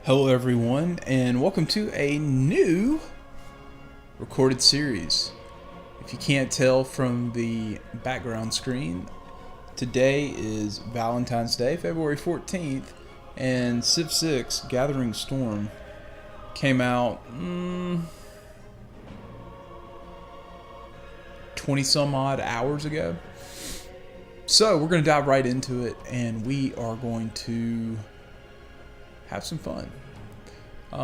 Hello everyone, and welcome to a new recorded series. If you can't tell from the background screen, today is Valentine's Day, February 14th, and Civ 6 Gathering Storm came out 20 some odd hours ago. So we're going to dive right into it, and we are going to have some fun. So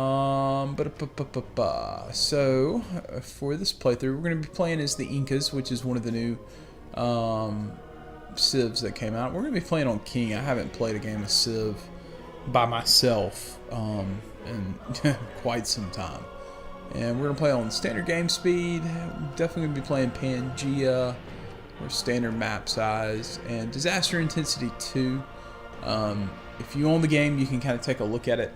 for this playthrough, we're going to be playing as the Incas, which is one of the new Civs that came out. We're going to be playing on King. I haven't played a game of Civ by myself in quite some time. And we're going to play on standard game speed. We're definitely going to be playing Pangea, or standard map size, and disaster intensity 2. If you own the game, you can kind of take a look at it.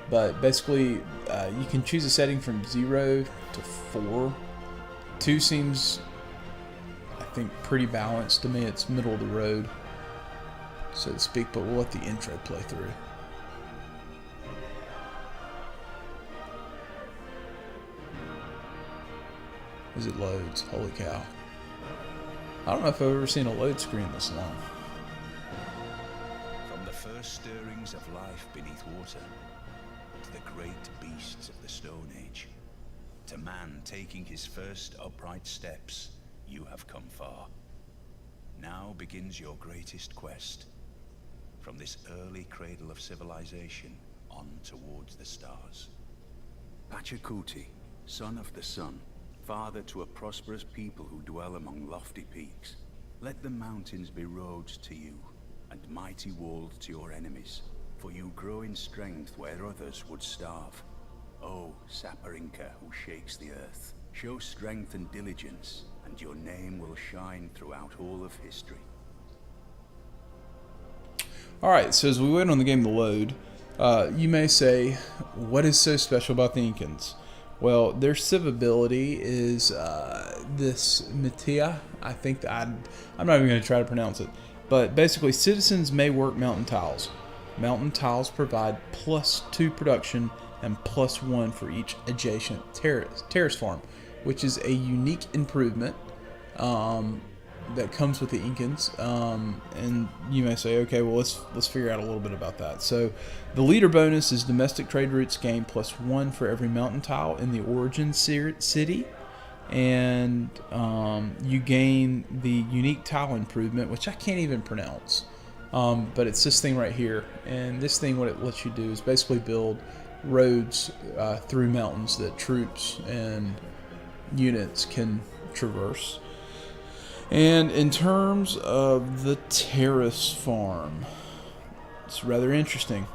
But basically, you can choose a setting from 0 to 4. 2 seems, I think, pretty balanced to me. It's middle of the road, so to speak, but we'll let the intro play through. As it loads, holy cow. I don't know if I've ever seen a load screen this long. From the first stirrings of life beneath water, to the great beasts of the Stone Age, to man taking his first upright steps, you have come far. Now begins your greatest quest. From this early cradle of civilization on towards the stars. Pachacuti, son of the sun, father to a prosperous people who dwell among lofty peaks. Let the mountains be roads to you, and mighty walls to your enemies. For you grow in strength where others would starve. O sapper Inca who shakes the earth, show strength and diligence, and your name will shine throughout all of history. Alright, so as we wait on the game to load, you may say, what is so special about the Incans? Well, their civ ability is this Matia. I think I'm not even going to try to pronounce it. But basically, citizens may work mountain tiles. Mountain tiles provide +2 production and +1 for each adjacent terrace farm, which is a unique improvement that comes with the Incans. And you may say, okay, well let's figure out a little bit about that. So the leader bonus is domestic trade routes gain +1 for every mountain tile in the origin city. And you gain the unique tile improvement, which I can't even pronounce. But it's this thing right here, and this thing, what it lets you do is basically build roads through mountains that troops and units can traverse. And in terms of the terrace farm, it's rather interesting.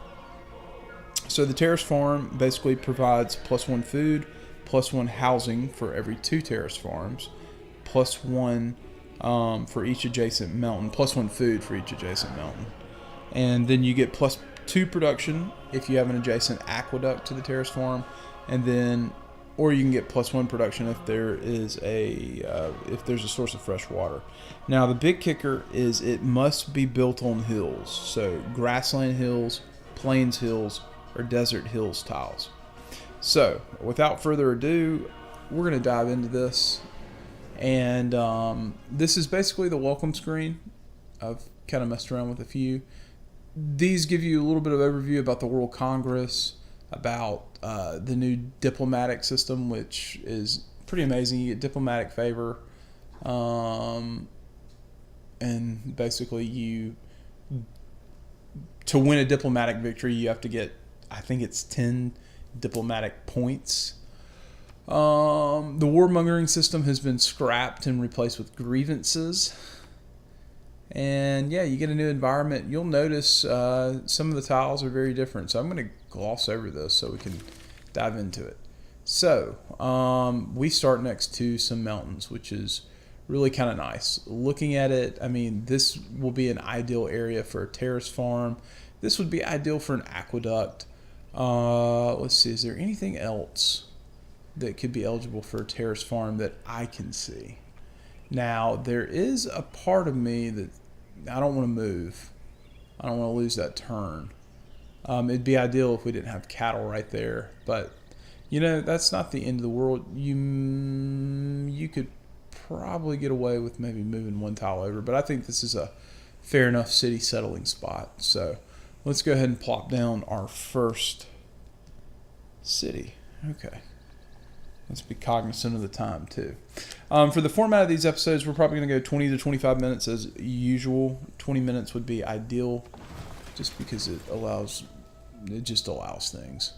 So the terrace farm basically provides +1 food, +1 housing for every 2 terrace farms, +1 for each adjacent mountain, +1 food for each adjacent mountain. And then you get +2 production if you have an adjacent aqueduct to the terrace farm, and then, or you can get +1 production if there is if there's a source of fresh water. Now the big kicker is it must be built on hills, so grassland hills, plains hills, or desert hills tiles. So without further ado, we're going to dive into this. And this is basically the welcome screen. I've kind of messed around with a few. These give you a little bit of overview about the World Congress, about the new diplomatic system, which is pretty amazing. You get diplomatic favor, and basically to win a diplomatic victory, you have to get, I think it's 10 diplomatic points. The warmongering system has been scrapped and replaced with grievances. And yeah, you get a new environment. You'll notice some of the tiles are very different. So I'm going to gloss over this so we can dive into it. So we start next to some mountains, which is really kind of nice. Looking at it, I mean, this will be an ideal area for a terrace farm. This would be ideal for an aqueduct. Let's see, is there anything else that could be eligible for a terrace farm that I can see? Now, there is a part of me that I don't want to move. I don't want to lose that turn. It'd be ideal if we didn't have cattle right there, but that's not the end of the world. You could probably get away with maybe moving one tile over, but I think this is a fair enough city settling spot. So let's go ahead and plop down our first city. Okay. Let's be cognizant of the time too. For the format of these episodes, we're probably going to go 20 to 25 minutes as usual. 20 minutes would be ideal, just because it just allows things.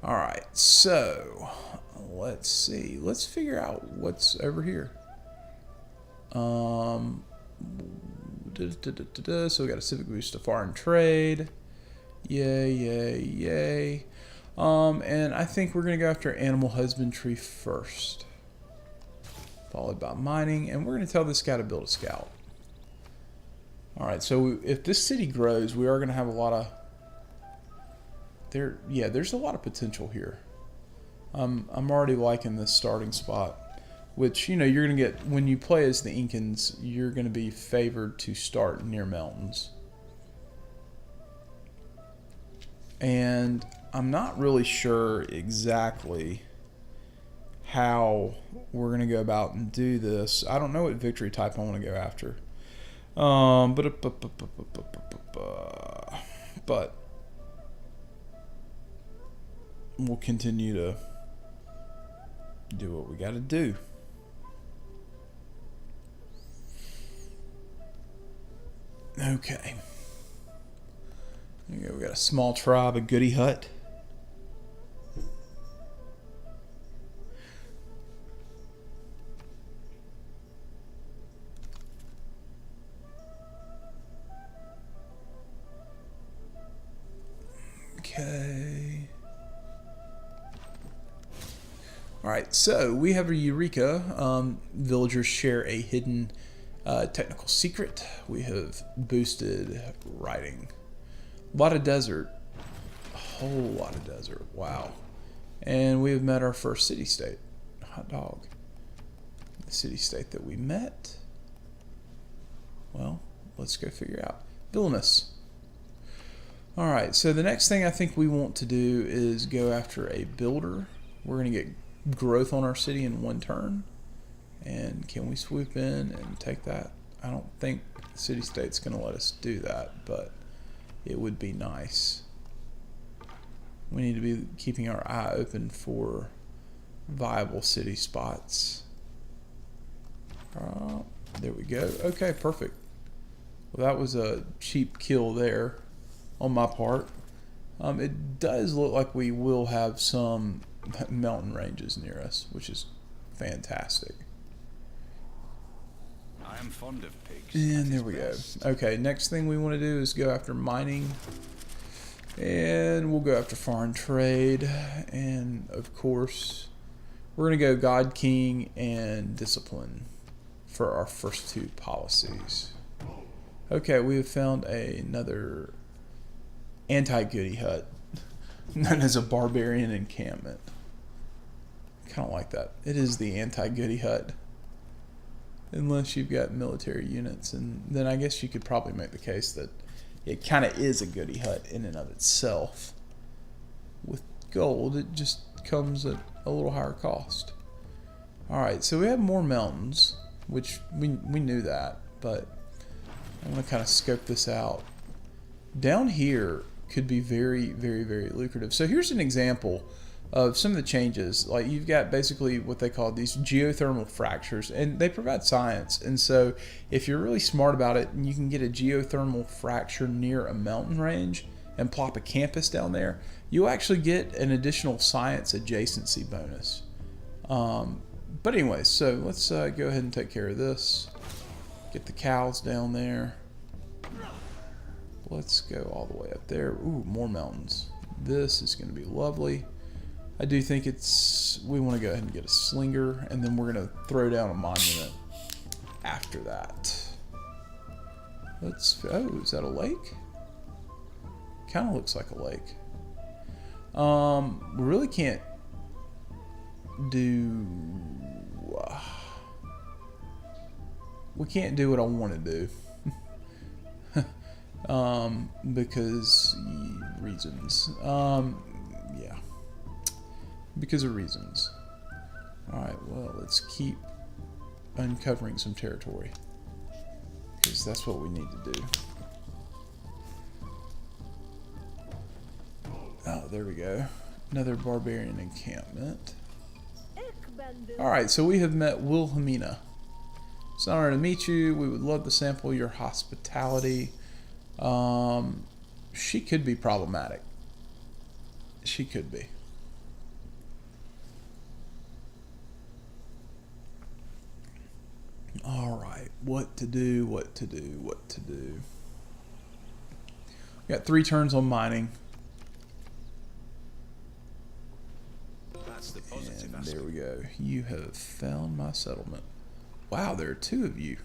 All right, so let's see. Let's figure out what's over here. So we got a civic boost to foreign trade. Yay, yay, yay. And I think we're going to go after animal husbandry first, followed by mining, and we're going to tell this guy to build a scout. All right, so if this city grows, we are going to have a lot of there's a lot of potential here. I'm already liking this starting spot, which you're going to get when you play as the Incans. You're going to be favored to start near mountains, and I'm not really sure exactly how we're going to go about and do this. I don't know what victory type I want to go after. But we'll continue to do what we got to do. Okay. There you go. We got a small tribe, a goody hut. Okay. All right, so we have a Eureka. Villagers share a hidden technical secret. We have boosted writing. A lot of desert. A whole lot of desert. Wow. And we have met our first city-state. Hot dog. The city-state that we met. Well, let's go figure out. Villainous. All right, so the next thing I think we want to do is go after a builder. We're going to get growth on our city in one turn. And can we swoop in and take that? I don't think the city-state's going to let us do that, but it would be nice. We need to be keeping our eye open for viable city spots. There we go. Okay, perfect. Well, that was a cheap kill there on my part. It does look like we will have some mountain ranges near us, which is fantastic. I am fond of pigs. And there we go. Okay, next thing we want to do is go after mining. And we'll go after foreign trade. And, of course, we're going to go God King and Discipline for our first two policies. Okay, we have found another anti-goody hut known as a barbarian encampment. Kind of like that. It is the anti-goody hut. Unless you've got military units, and then I guess you could probably make the case that it kind of is a goody hut in and of itself. With gold, it just comes at a little higher cost. Alright, so we have more mountains, which we knew that, but I'm going to kind of scope this out. Down here could be very, very, very lucrative. So here's an example of some of the changes. Like, you've got basically what they call these geothermal fractures, and they provide science. And so if you're really smart about it, and you can get a geothermal fracture near a mountain range and plop a campus down there, you'll actually get an additional science adjacency bonus. But anyways, so let's go ahead and take care of this. Get the cows down there. Let's go all the way up there. Ooh, more mountains. This is going to be lovely. I do think we want to go ahead and get a slinger, and then we're going to throw down a monument after that. Oh, is that a lake? Kind of looks like a lake. We really can't do... we can't do what I want to do. Because reasons. Yeah. Because of reasons. Alright, well, let's keep uncovering some territory. Because that's what we need to do. Oh, there we go. Another barbarian encampment. Alright, so we have met Wilhelmina. It's an honor to meet you. We would love to sample your hospitality. She could be problematic. She could be. Alright, what to do, what to do, what to do. We got 3 turns on mining. That's the positive And aspect. there we go. You have found my settlement. Wow, there are 2 of you.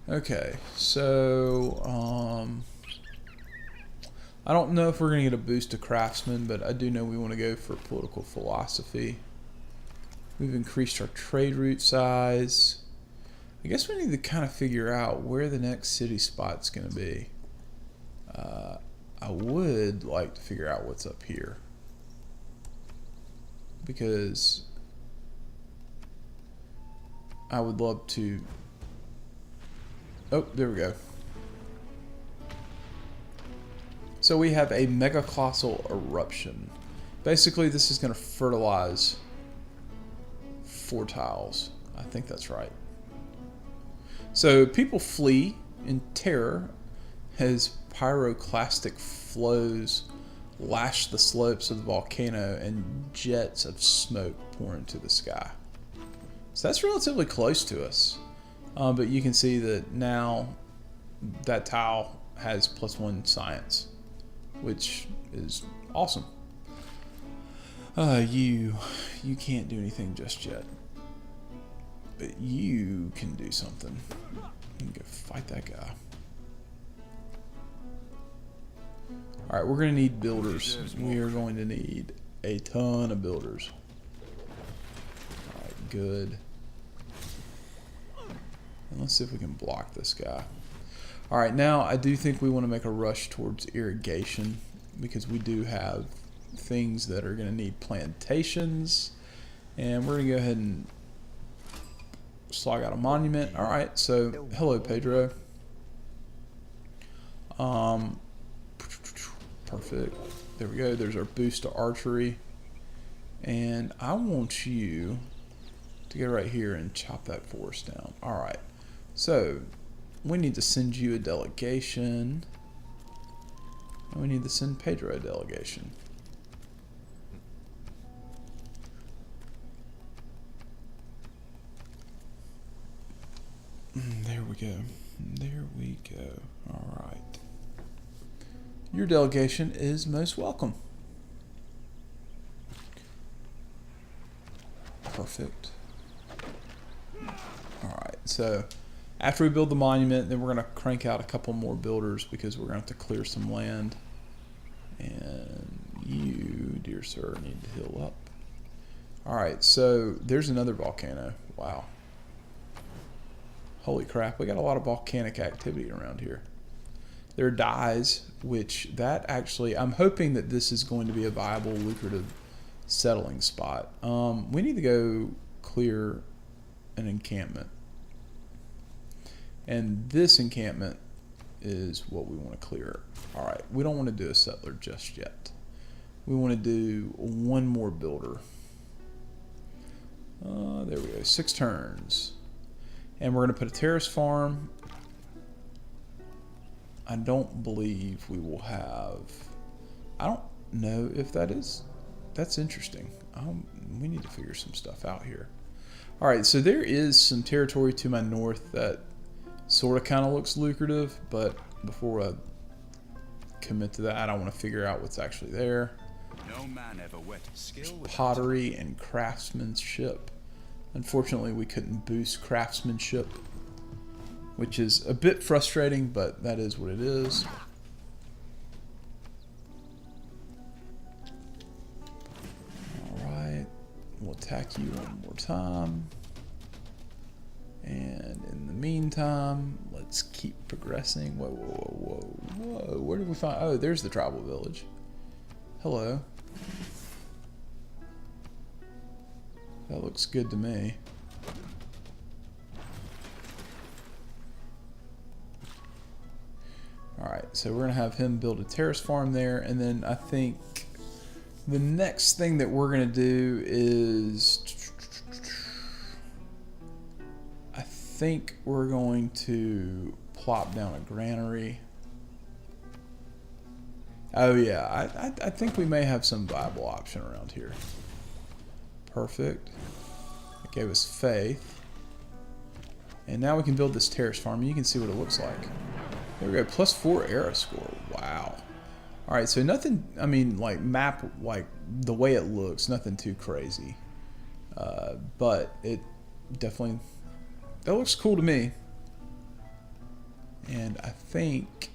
Okay, so I don't know if we're going to get a boost to craftsman, but I do know we want to go for political philosophy. We've increased our trade route size. I guess we need to kind of figure out where the next city spot's going to be. I would like to figure out what's up here. Because I would love to... Oh, there we go. So we have a megacolossal eruption. Basically, this is going to fertilize 4 tiles. I think that's right. So people flee in terror as pyroclastic flows lash the slopes of the volcano and jets of smoke pour into the sky. So that's relatively close to us. But you can see that now that tile has +1 science, which is awesome. You can't do anything just yet. But you can do something. You can go fight that guy. Alright, we're going to need builders. We are going to need a ton of builders. Alright, good. And let's see if we can block this guy. Alright, now I do think we want to make a rush towards irrigation, because we do have things that are going to need plantations. And we're going to go ahead and slog out a monument. Alright, so hello Pedro. Perfect. There we go. There's our boost to archery. And I want you to go right here and chop that forest down. Alright. So, we need to send you a delegation. And we need to send Pedro a delegation. There we go. There we go. Alright. Your delegation is most welcome. Perfect. Alright, so after we build the monument, then we're going to crank out a couple more builders because we're going to have to clear some land. And you, dear sir, need to heal up. Alright, so there's another volcano. Wow. Holy crap, we got a lot of volcanic activity around here. There are dyes, which that actually, I'm hoping that this is going to be a viable, lucrative settling spot. We need to go clear an encampment. And this encampment is what we want to clear. Alright, we don't want to do a settler just yet. We want to do 1 more builder. There we go, 6 turns. And we're going to put a terrace farm. I don't believe we will have... I don't know if that is... That's interesting. We need to figure some stuff out here. Alright, so there is some territory to my north that sort of kind of looks lucrative, but before I commit to that, I want to figure out what's actually there. No man ever wet skill with Pottery and craftsmanship. Unfortunately, we couldn't boost craftsmanship, which is a bit frustrating, but that is what it is. Alright, we'll attack you 1 more time. And in the meantime, let's Let's keep progressing. Whoa, whoa, whoa, whoa. Where did we find? Oh, there's the tribal village. Hello. That looks good to me. Alright, so we're going to have him build a terrace farm there, and then I think the next thing that we're going to do is... I think we're going to plop down a granary. Oh yeah, I think we may have some viable option around here. Perfect. It gave us faith. And now we can build this terrace farm. You can see what it looks like. There we go. +4 era score. Wow. Alright, so nothing, I mean, like, map, like, the way it looks, nothing too crazy. But it definitely, that looks cool to me. And I think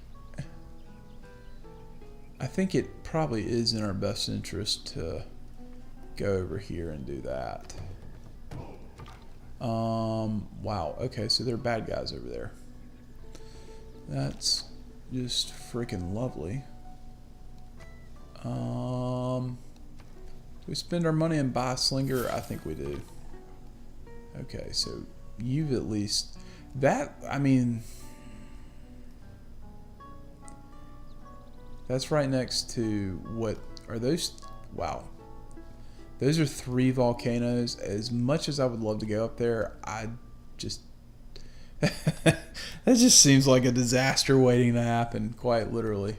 it probably is in our best interest to go over here and do that. Wow. Okay, so there are bad guys over there. That's just freaking lovely. Do we spend our money and buy a slinger? I think we do. Okay, so you've at least... That, I mean... That's right next to what... Are those... Wow. Those are 3 volcanoes. As much as I would love to go up there, I just... That just seems like a disaster waiting to happen, quite literally.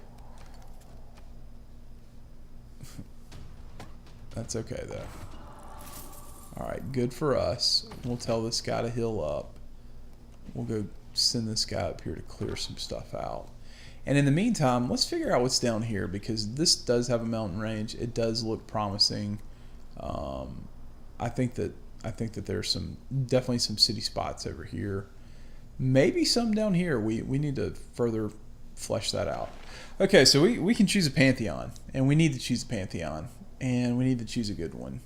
That's okay, though. Alright, good for us. We'll tell this guy to heal up. We'll go send this guy up here to clear some stuff out. And in the meantime, let's figure out what's down here, because this does have a mountain range. It does look promising. I think that there's definitely some city spots over here. Maybe some down here. We need to further flesh that out. Okay, so we can choose a pantheon, and we need to choose a pantheon, and we need to choose a good one.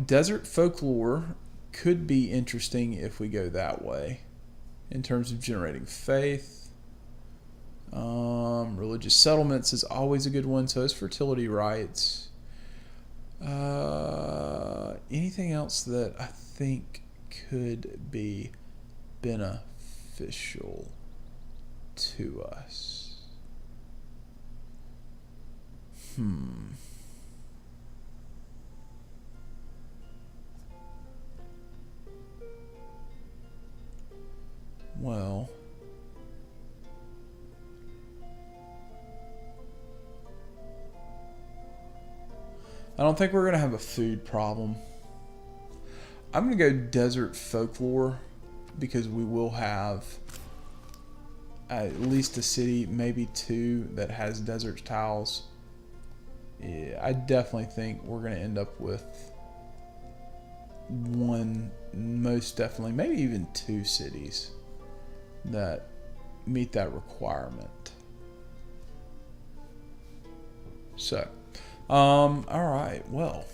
Desert folklore could be interesting if we go that way, in terms of generating faith. Religious settlements is always a good one. So is fertility rites. Anything else that I think could be beneficial to us? Well, I don't think we're going to have a food problem. I'm going to go desert folklore, because we will have at least a city, maybe 2, that has desert tiles. Yeah, I definitely think we're going to end up with 1, most definitely, maybe even 2 cities that meet that requirement. So, alright, well,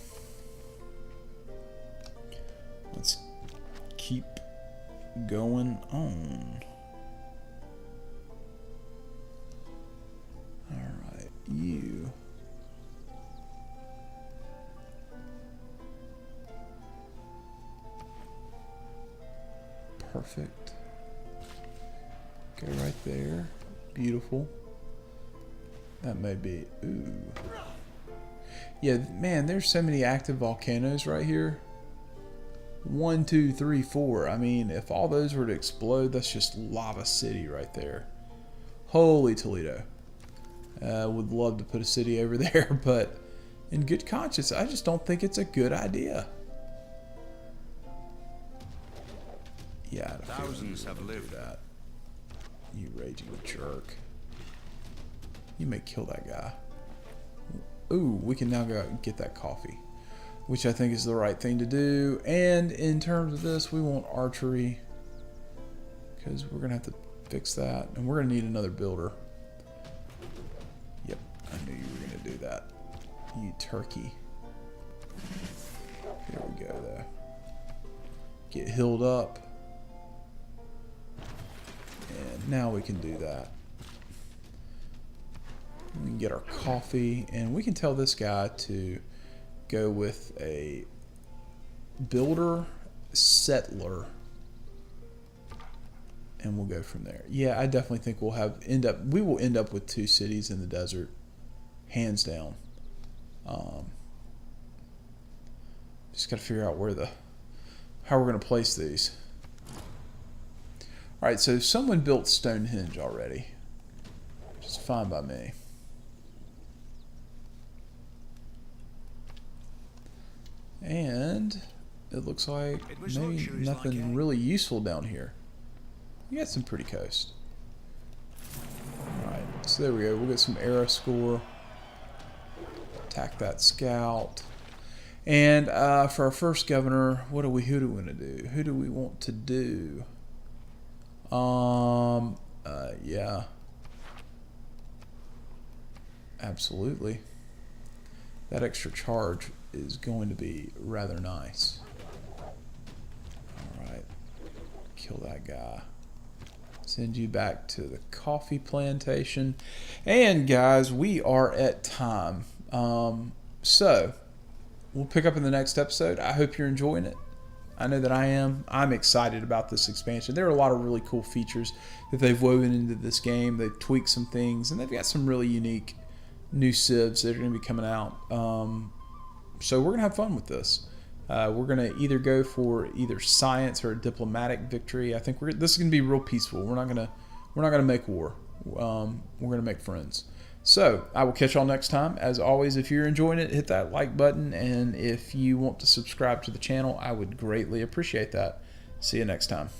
let's keep going on. Alright, you. Perfect. Go right there. Beautiful. That may be... Ooh. Yeah, man, there's so many active volcanoes right here. 1, 2, 3, 4. I mean, if all those were to explode, that's just lava city right there. Holy Toledo. Would love to put a city over there, but in good conscience, I just don't think it's a good idea. Yeah, I don't Thousands have lived that. You raging jerk. You may kill that guy. Ooh, we can now go out and get that coffee, which I think is the right thing to do. And in terms of this, we want archery, because we're going to have to fix that. And we're going to need another builder. Yep, I knew you were going to do that. You turkey. Here we go, though. Get healed up. And now we can do that. We can get our coffee, and we can tell this guy to go with a builder settler, and we'll go from there. Yeah, I definitely think we will end up with 2 cities in the desert, hands down. Just got to figure out how we're going to place these. All right, so someone built Stonehenge already, which is fine by me. And it looks like maybe nothing really useful down here. We got some pretty coast. Alright, so there we go. We'll get some arrow score. Attack that scout. And for our first governor, who do we want to do? Who do we want to do? Yeah. Absolutely. That extra charge is going to be rather nice. Alright. Kill that guy. Send you back to the coffee plantation. And guys, we are at time. So, we'll pick up in the next episode. I hope you're enjoying it. I know that I am. I'm excited about this expansion. There are a lot of really cool features that they've woven into this game. They've tweaked some things, and they've got some really unique new civs that are going to be coming out. So we're going to have fun with this. We're going to either go for either science or a diplomatic victory. I think this is going to be real peaceful. We're not going to make war. We're going to make friends. So I will catch y'all next time. As always, if you're enjoying it, hit that like button, and if you want to subscribe to the channel, I would greatly appreciate that. See you next time.